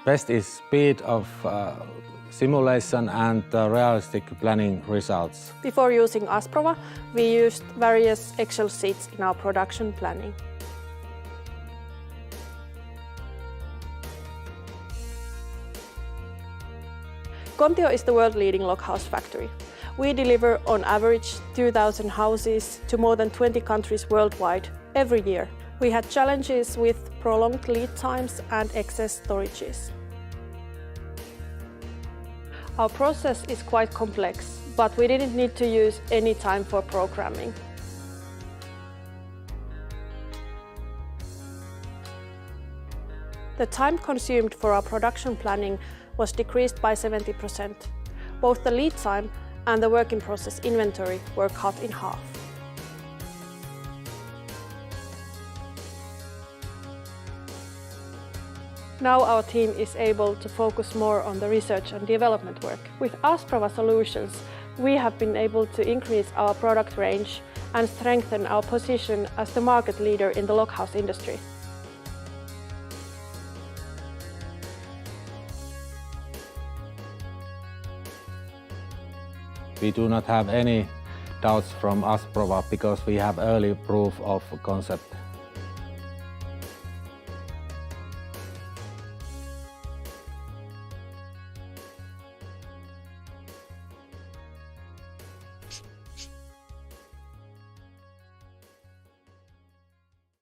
Best is speed of simulation and realistic planning results. Before using Asprova, we used various Excel sheets in our production planning. Kontio is the world-leading loghouse factory. We deliver on average 2,000 houses to more than 20 countries worldwide every year. We had challenges with prolonged lead times and excess storages. Our process is quite complex, but we didn't need to use any time for programming. The time consumed for our production planning was decreased by 70%. Both the lead time and the work in process inventory were cut in half. Now our team is able to focus more on the research and development work. With Asprova solutions, we have been able to increase our product range and strengthen our position as the market leader in the loghouse industry. We do not have any doubts from Asprova because we have early proof of concept.